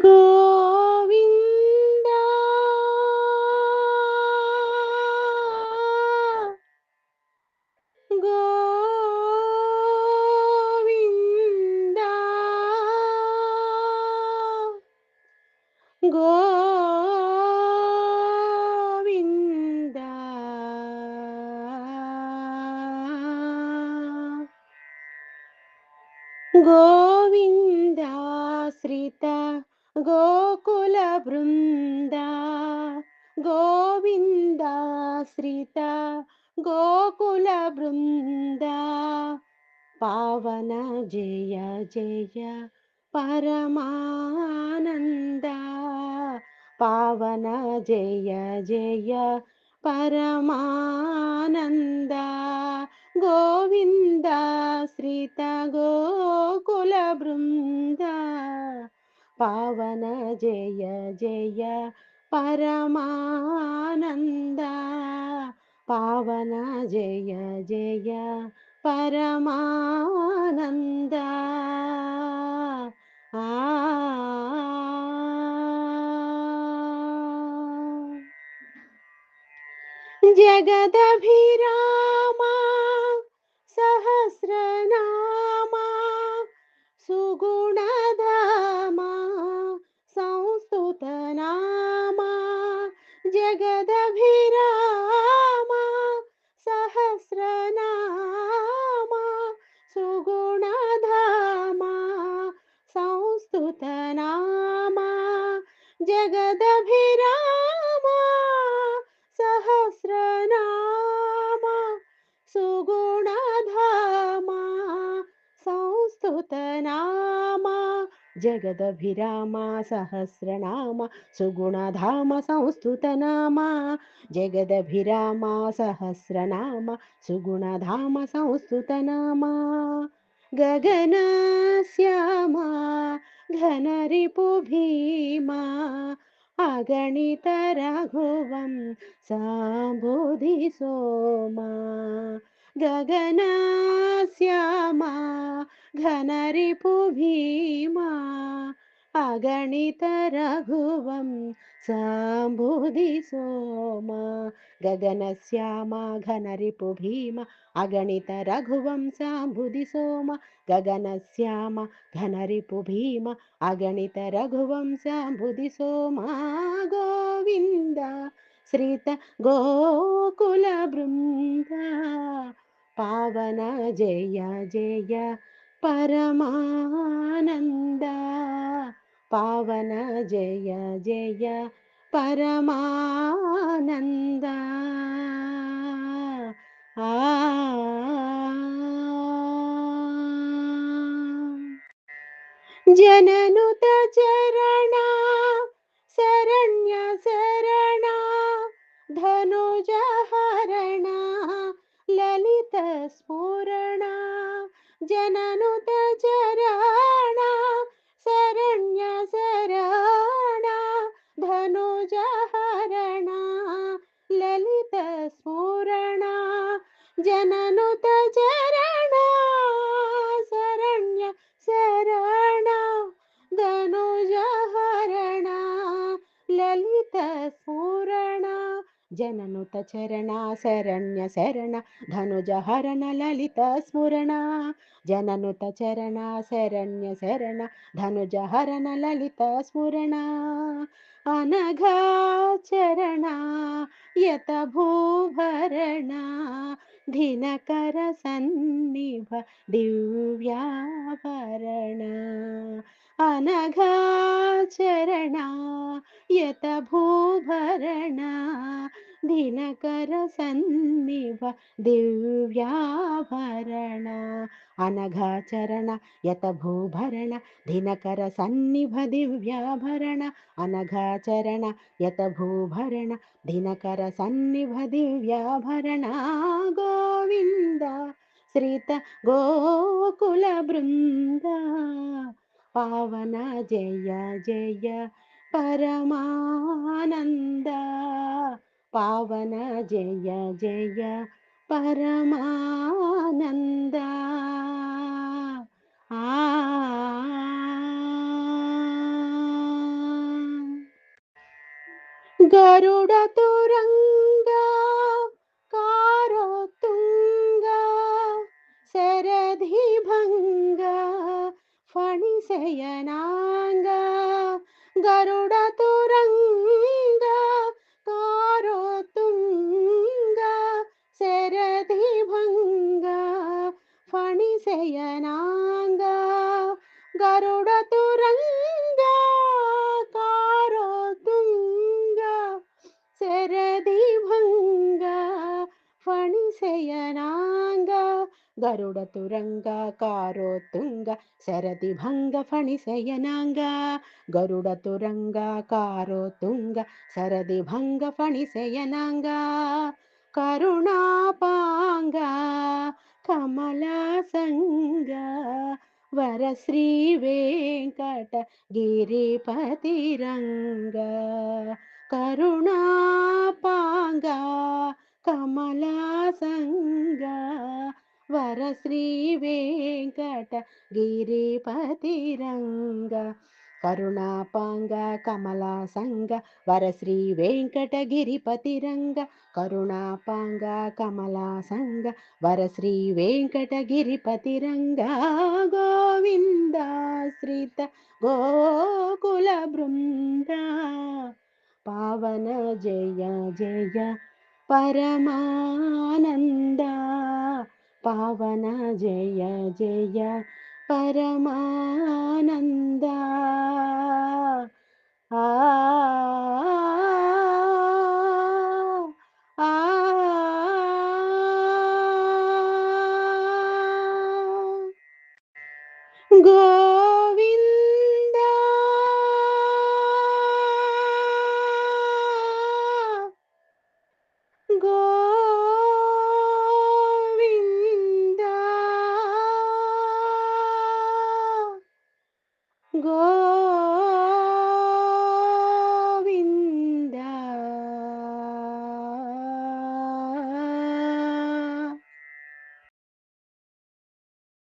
గోవింద గోవింద గోవింద గోవిందాశ్రిత గోకుల బృంద గోవిందాశ్రిత గోకుల బృంద పావన జయ జయ పరమానంద పావన జయ జయ పరమానంద గోవింద శ్రీత గోకుల బృంద పావన జయ జయ పరమానంద పావన జయ జయ పరమానంద ఆ జగదభిరామ సహస్రనామ సుగుణధామ సంస్తుతనామ జగదభిరామ సహస్రనామ సుగుణధామ సంస్తుతనామ జగదభిరామ సహస్రనామ సుగుణధామ సంస్తుతనామ జగదభిరామ సహస్రనామ సుగుణధామ సంస్తుతనామ జగదభిరామ సహస్రనామ సుగుణధామ సంస్తుతనామ గగన శ్యామ ఘనరిపు భీమా అగణిత రఘువం సాంబుధి సోమా గగన శ్యామ ఘనరిపు భీమా అగణిత రఘువం సాంబుధి సోమా గగన శ్యామ ఘనరిపు భీమ అగణిత రఘువం సాంబుధి సోమ గగన శ్యామ ఘనరిపు భీమ అగణిత రఘువం సాంబుధి సోమా గోవింద శ్రీత గోకుల బృంద పావన జయ జయ పరమానంద పావన జయ జయ పరమానంద ఆ ಜನನುತ ಚರಣ ಶರಣ್ಯ ಶರಣ ಧನುಜ ಹರಣ ಲಲಿತ ಸ್ಫುರಣ ಜನನುತ ಚರಣ ಶರಣ್ಯ ಶರಣ ಧನುಜ ಹರಣ ಲಲಿತ ಸ್ಫುರಣ ಜನನುತ ಚರಣ ಶರಣ್ಯ ಶರಣ ಧನುಜ ಹರಣ ಲಲಿತ ಸ್ಫುರಣ ಜನನುತ ಚರಣ ಶರಣ್ಯ ಶರಣ ಧನುಜ ಹರಣ ಲಲಿತ ಸ್ಫುರಣ ಜನನುತ ಚರಣ ಶರಣ್ಯ ಶರಣ ಧನುಜ ಹರಣ ಲಲಿತ ಸ್ಫುರಣ ಅನಘಾ ಚರಣ ಯತ ಭೂಭರಣ ದಿನಕರ ಸನ್ನಿಭ ದಿವ್ಯಾಭರಣ ಅನಘಾಚರಣ ಯತ ಭೂಭರಣ ದಿನಕರ ಸನ್ನಿಭ ದಿವ್ಯಾಭರಣ ಅನಘಾಚರಣ ಯತ ಭೂಭರಣ ದಿನಕರ ಸನ್ನಿಭ ದಿವ್ಯಾಭರಣ ಅನಘಾಚರಣ ಯತ ಭೂಭರಣ ದಿನಕರ ಸನ್ನಿಭ ದಿವ್ಯಾಭರಣ ಗೋವಿಂದ ಶ್ರೀತ ಗೋಕುಲ ಬೃಂದ ಪಾವನ ಜಯ ಜಯ ಪರಮಾನಂದ ಪಾವನ ಜಯ ಜಯ ಪರಮಾನಂದ ಆ ಗರುಡತುರಂಗ ಕಾರೊತ್ತುಂಗ ಶರಧಿ ಭಂಗ ಫಣಿಸೆಯನಾಂಗ ಗರುಡತುರಂಗ ಕಾರೊತ್ತುಂಗ ಶರಧಿ ಭಂಗ ಫಣಿಸೆಯನಾಂಗ ಗರುಡತುರಂಗ ಕಾರೊತ್ತುಂಗ శరది భంగ ఫణిశయనాంగ గరుడ తురంగ కారో తుంగ శరది భంగ ఫణిశయనాంగ గరుడ తురంగ కారో తుంగ శరది భంగ ఫణిశయనాంగ కరుణాపాంగ కమలాసంగ వరశ్రీ వెంకట గిరిపతిరంగ కరుణాపాంగ కమలాసంగ వరశ్రీ వెంకట గిరిపతిరంగ కరుణాపాంగ కమలాసంగ వరశ్రీ వెంకట గిరిపతిరంగ కరుణాపాంగ కమలాసంగ వరశ్రీ వెంకట గిరిపతిరంగ గోవిందాశ్రిత గోకుల బృంద పావన జయ జయ పరమానంద పావన జయ జయ పరమానంద ఆ ఆ గోవింద గోవింద గోవింద